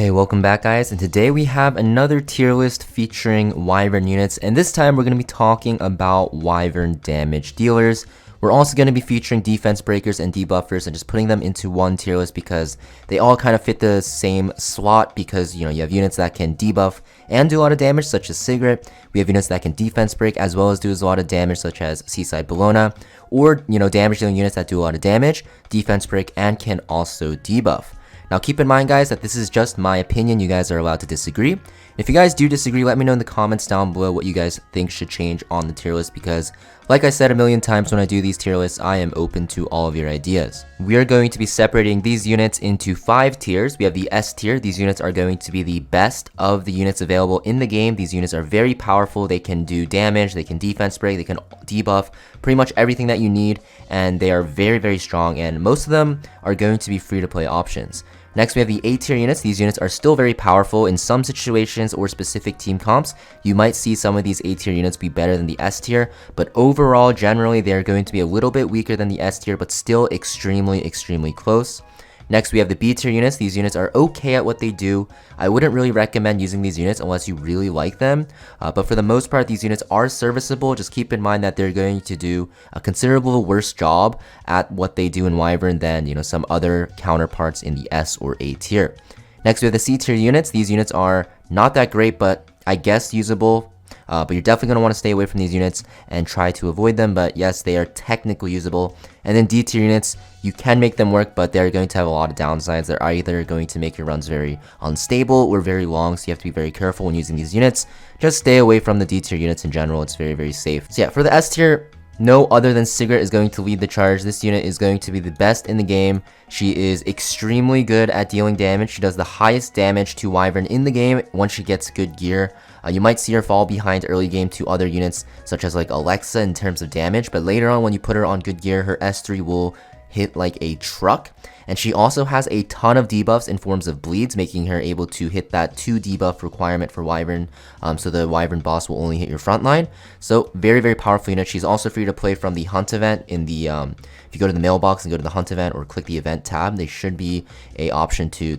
Okay, welcome back guys, and today we have another tier list featuring Wyvern units, and this time we're going to be talking about Wyvern damage dealers. We're also going to be featuring defense breakers and debuffers and just putting them into one tier list because they all kind of fit the same slot because, you have units that can debuff and do a lot of damage such as Sigrid. We have units that can defense break as well as do a lot of damage such as Seaside Bologna, or, damage dealing units that do a lot of damage, defense break, and can also debuff. Now keep in mind guys that this is just my opinion, you guys are allowed to disagree. If you guys do disagree, let me know in the comments down below what you guys think should change on the tier list because like I said a million times when I do these tier lists, I am open to all of your ideas. We are going to be separating these units into 5 tiers. We have the S tier. These units are going to be the best of the units available in the game. These units are very powerful. They can do damage, they can defense break, they can debuff, pretty much everything that you need, and they are very, very strong, and most of them are going to be free to play options. Next, we have the A tier units. These units are still very powerful. In some situations or specific team comps, you might see some of these A tier units be better than the S tier, but overall, generally, they're going to be a little bit weaker than the S tier, but still extremely, extremely close. Next, we have the B tier units. These units are okay at what they do. I wouldn't really recommend using these units unless you really like them, but for the most part, these units are serviceable. Just keep in mind that they're going to do a considerable worse job at what they do in Wyvern than, some other counterparts in the S or A tier. Next, we have the C tier units. These units are not that great, but I guess usable. But you're definitely going to want to stay away from these units and try to avoid them, but yes, they are technically usable. And then D tier units, you can make them work, but they're going to have a lot of downsides. They're either going to make your runs very unstable or very long, so you have to be very careful when using these units. Just stay away from the D tier units in general. It's very, very safe. So yeah, for the S tier, no other than Sigrid is going to lead the charge. This unit is going to be the best in the game. She is extremely good at dealing damage. She does the highest damage to Wyvern in the game once she gets good gear. You might see her fall behind early game to other units such as like Alexa in terms of damage, but later on when you put her on good gear, her S3 will hit like a truck. And she also has a ton of debuffs in forms of bleeds, making her able to hit that 2 debuff requirement for Wyvern, so the Wyvern boss will only hit your front line. So very, very powerful unit. She's also free to play from the hunt event in the if you go to the mailbox and go to the hunt event or click the event tab, there should be an option to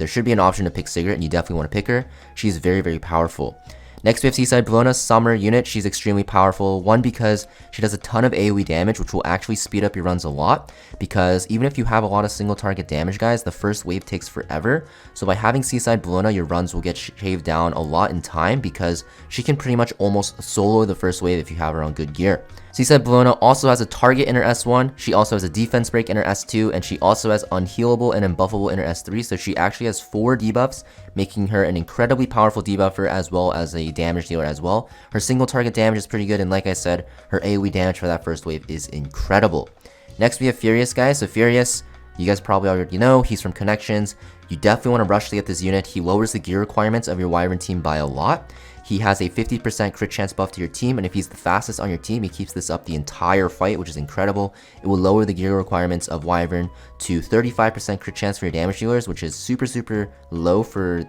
pick Sigrid, and you definitely want to pick her. She's very, very powerful. Next, we have Seaside Bologna, summer unit. She's extremely powerful. One, because she does a ton of AoE damage, which will actually speed up your runs a lot. Because even if you have a lot of single target damage, guys, the first wave takes forever. So by having Seaside Bologna, your runs will get shaved down a lot in time because she can pretty much almost solo the first wave if you have her on good gear. Seaside Bologna also has a target in her S1, she also has a defense break in her S2, and she also has unhealable and unbuffable in her S3, so she actually has 4 debuffs, making her an incredibly powerful debuffer as well as a damage dealer as well. Her single target damage is pretty good, and like I said, her AoE damage for that first wave is incredible. Next we have Furious, guys. So Furious, you guys probably already know, he's from Connections. You definitely want to rush to get this unit. He lowers the gear requirements of your Wyvern team by a lot. He has a 50% crit chance buff to your team, and if he's the fastest on your team, he keeps this up the entire fight, which is incredible. It will lower the gear requirements of Wyvern to 35% crit chance for your damage dealers, which is super, super low for,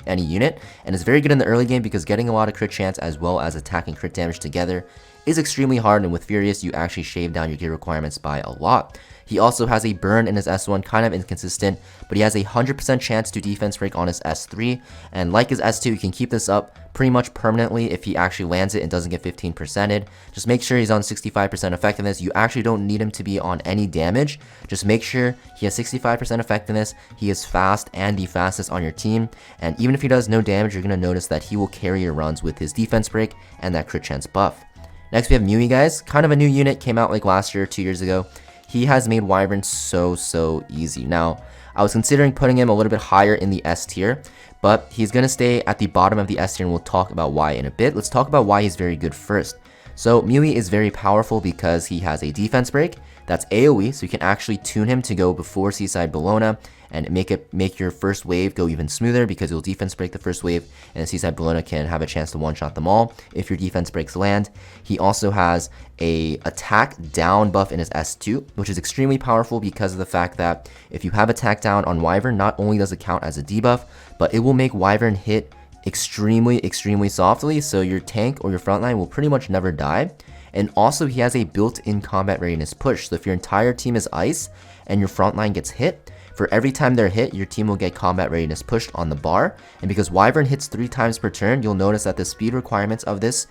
any unit. And it's very good in the early game because getting a lot of crit chance as well as attack and crit damage together is extremely hard, and with Furious, you actually shave down your gear requirements by a lot. He also has a burn in his S1, kind of inconsistent, but he has a 100% chance to defense break on his S3, and like his S2, you can keep this up pretty much permanently if he actually lands it and doesn't get 15%ed. Just make sure he's on 65% effectiveness. You actually don't need him to be on any damage. Just make sure he has 65% effectiveness, he is fast and the fastest on your team, and even if he does no damage, you're going to notice that he will carry your runs with his defense break and that crit chance buff. Next we have Mui, guys. Kind of a new unit, came out like last year, 2 years ago. He has made Wyvern so easy. Now, I was considering putting him a little bit higher in the S tier, but he's going to stay at the bottom of the S tier, and we'll talk about why in a bit. Let's talk about why he's very good first. So Mui is very powerful because he has a defense break that's AoE, so you can actually tune him to go before Seaside Bologna and make your first wave go even smoother because you'll defense break the first wave, and Seaside Bologna can have a chance to one-shot them all if your defense breaks land. He also has a attack down buff in his S2, which is extremely powerful because of the fact that if you have attack down on Wyvern, not only does it count as a debuff, but it will make Wyvern hit extremely softly, so your tank or your frontline will pretty much never die. And also he has a built-in combat readiness push. So if your entire team is ice and your front line gets hit, for every time they're hit, your team will get combat readiness pushed on the bar. And because Wyvern hits 3 times per turn, you'll notice that the speed requirements of this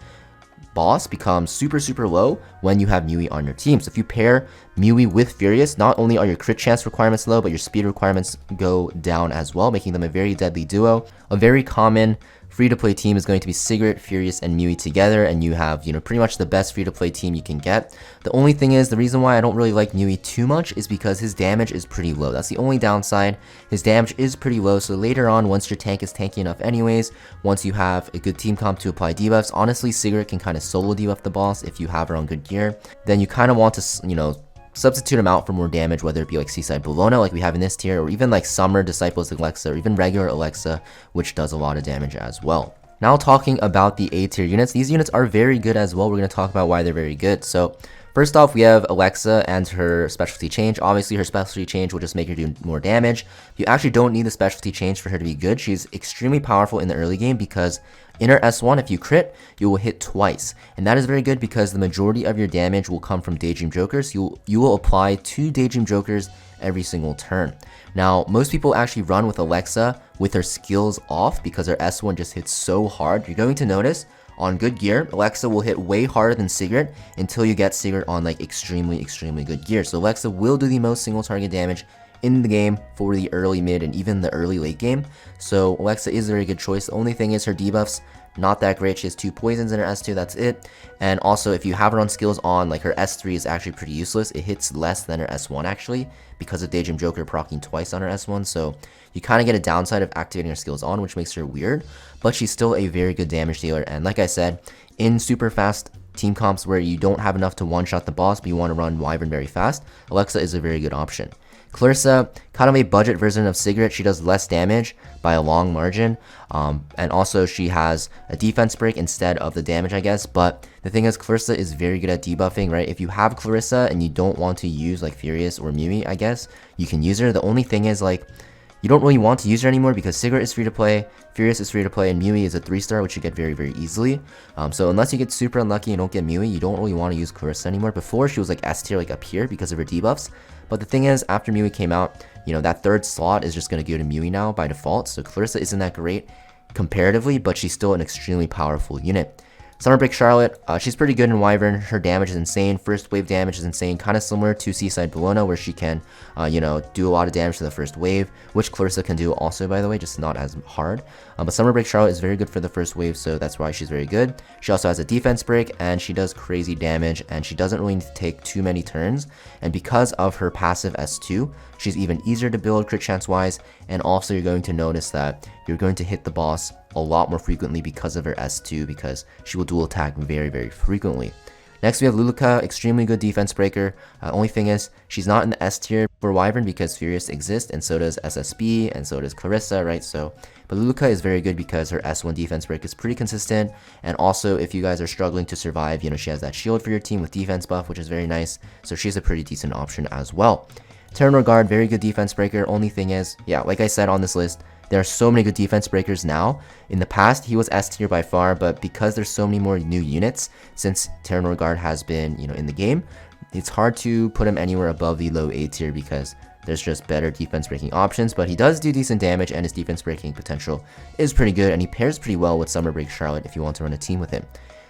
boss become super low when you have Mui on your team. So if you pair Mui with Furious, not only are your crit chance requirements low, but your speed requirements go down as well, making them a very deadly duo. A very common free-to-play team is going to be Sigrid, Furious, and Mui together, and you have, pretty much the best free-to-play team you can get. The only thing is, the reason why I don't really like Mui too much is because his damage is pretty low. That's the only downside. His damage is pretty low, so later on, once your tank is tanky enough anyways, once you have a good team comp to apply debuffs, honestly, Sigrid can kind of solo debuff the boss if you have her on good gear. Then you kind of want to, substitute him out for more damage, whether it be like Seaside Bologna like we have in this tier, or even like Summer Disciples Alexa, or even regular Alexa, which does a lot of damage as well. Now talking about the A tier units, these units are very good as well. We're going to talk about why they're very good. So first off, we have Alexa and her specialty change. Obviously, her specialty change will just make her do more damage. You actually don't need the specialty change for her to be good. She's extremely powerful in the early game because in her S1, if you crit, you will hit twice. And that is very good because the majority of your damage will come from Daydream Jokers. You will apply 2 Daydream Jokers every single turn. Now, most people actually run with Alexa with her skills off because her S1 just hits so hard. You're going to notice on good gear, Alexa will hit way harder than Sigrid until you get Sigrid on like extremely good gear. So Alexa will do the most single target damage in the game for the early mid and even the early late game. So Alexa is a very good choice. The only thing is her debuffs not that great. She has 2 poisons in her S2, that's it. And also if you have her on skills on, like her S3 is actually pretty useless. It hits less than her S1 actually because of Daydream Joker proccing twice on her S1. So you kind of get a downside of activating her skills on, which makes her weird, but she's still a very good damage dealer. And like I said, in super fast team comps where you don't have enough to one-shot the boss, but you want to run Wyvern very fast, Alexa is a very good option. Clarissa, kind of a budget version of Sigrid. She does less damage by a long margin, and also she has a defense break instead of the damage, I guess. But the thing is, Clarissa is very good at debuffing, right? If you have Clarissa and you don't want to use like Furious or Mimi, I guess you can use her. The only thing is, like, you don't really want to use her anymore because Sigrid is free to play, Furious is free to play, and Mui is a 3-star, which you get very easily. So unless you get super unlucky and don't get Mui, you don't really want to use Clarissa anymore. Before, she was like S tier, like up here because of her debuffs. But the thing is, after Mui came out, that 3rd slot is just going to go to Mui now by default. So Clarissa isn't that great comparatively, but she's still an extremely powerful unit. Summer Break Charlotte, she's pretty good in Wyvern. Her damage is insane. First wave damage is insane, kind of similar to Seaside Bologna, where she can, do a lot of damage to the first wave, which Clarissa can do also, by the way, just not as hard. But Summer Break Charlotte is very good for the first wave, so that's why she's very good. She also has a defense break, and she does crazy damage, and she doesn't really need to take too many turns. And because of her passive S2, she's even easier to build crit chance wise, and also you're going to notice that you're going to hit the boss a lot more frequently because of her S2, because she will dual attack very frequently. Next we have Luluka, extremely good defense breaker. Only thing is, she's not in the S tier for Wyvern because Furious exists, and so does SSB, and so does Clarissa, right? But Luluka is very good because her S1 defense break is pretty consistent, and also if you guys are struggling to survive, she has that shield for your team with defense buff, which is very nice, so she's a pretty decent option as well. Terran Guard, very good defense breaker. Only thing is, like I said on this list, there are so many good defense breakers now. In the past, he was S tier by far, but because there's so many more new units, since Terran Guard has been, in the game, it's hard to put him anywhere above the low A tier because there's just better defense breaking options. But he does do decent damage, and his defense breaking potential is pretty good, and he pairs pretty well with Summer Break Charlotte if you want to run a team with him.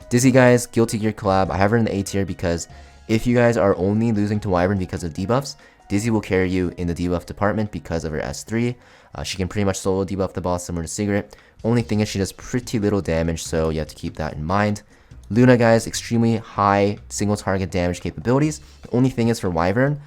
Dizzy guys, Guilty Gear collab. I have her in the A tier because if you guys are only losing to Wyvern because of debuffs, Dizzy will carry you in the debuff department because of her S3. She can pretty much solo debuff the boss similar to Sigrid. Only thing is she does pretty little damage, so you have to keep that in mind. Luna, guys, extremely high single target damage capabilities. The only thing is for Wyvern,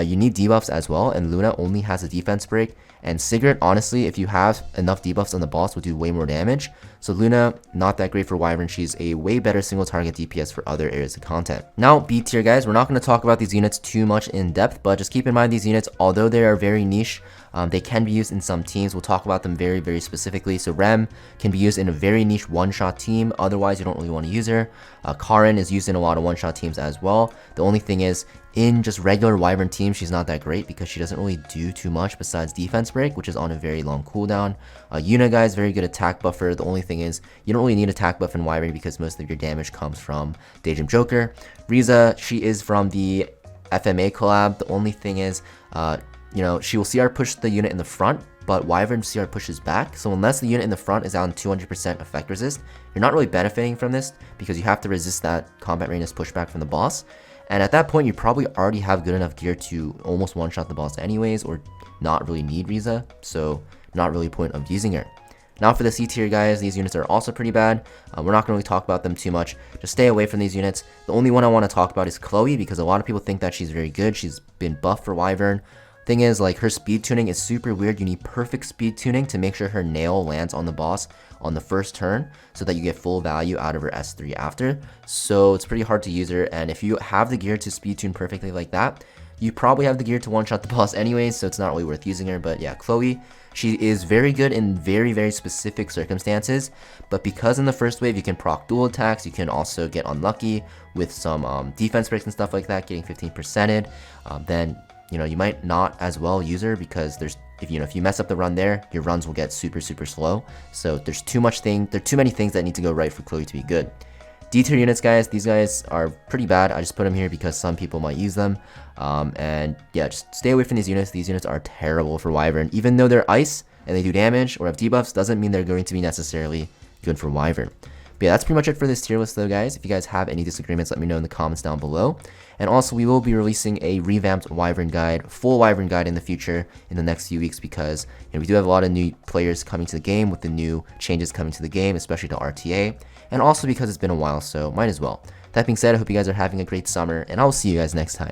you need debuffs as well, and Luna only has a defense break. And Sigrid, honestly, if you have enough debuffs on the boss, will do way more damage. So Luna, not that great for Wyvern. She's a way better single target DPS for other areas of content. Now, B tier, guys. We're not going to talk about these units too much in depth, but just keep in mind these units, although they are very niche, they can be used in some teams. We'll talk about them very specifically. So Rem can be used in a very niche one-shot team. Otherwise, you don't really want to use her. Karin is used in a lot of one-shot teams as well. The only thing is, in just regular Wyvern teams, she's not that great because she doesn't really do too much besides defense break, which is on a very long cooldown. Yuna, guys, very good attack buffer. The only thing thing is, you don't really need attack buff in Wyvern because most of your damage comes from Daydream Joker. Riza, she is from the FMA collab. The only thing is, you know, she will CR push the unit in the front, but Wyvern CR pushes back. So unless the unit in the front is on 200% effect resist, you're not really benefiting from this because you have to resist that combat readiness pushback from the boss. And at that point, you probably already have good enough gear to almost one-shot the boss anyways, or not really need Riza, so not really a point of using her. Now for the C tier guys, these units are also pretty bad. We're not going to really talk about them too much. Just stay away from these units. The only one I want to talk about is Chloe, because a lot of people think that she's very good. She's been buffed for Wyvern. Thing is, like, her speed tuning is super weird. You need perfect speed tuning to make sure her nail lands on the boss on the first turn so that you get full value out of her S3 after. So it's pretty hard to use her, and if you have the gear to speed tune perfectly like that, you probably have the gear to one-shot the boss anyways, so it's not really worth using her. But yeah, Chloe, she is very good in very, very specific circumstances, but because in the first wave you can proc dual attacks, you can also get unlucky with some defense breaks and stuff like that, getting 15%ed, then you know, you might not as well use her because if you mess up the run there, your runs will get super slow. So there are too many things that need to go right for Chloe to be good. D tier units, guys, these guys are pretty bad. I just put them here because some people might use them. And yeah, just stay away from these units. These units are terrible for Wyvern. Even though they're ice and they do damage or have debuffs, doesn't mean they're going to be necessarily good for Wyvern. But yeah, that's pretty much it for this tier list though, guys. If you guys have any disagreements, let me know in the comments down below. And also, we will be releasing a revamped Wyvern guide, full Wyvern guide in the future in the next few weeks because we do have a lot of new players coming to the game with the new changes coming to the game, especially to RTA. And also because it's been a while, so might as well. That being said, I hope you guys are having a great summer, and I will see you guys next time.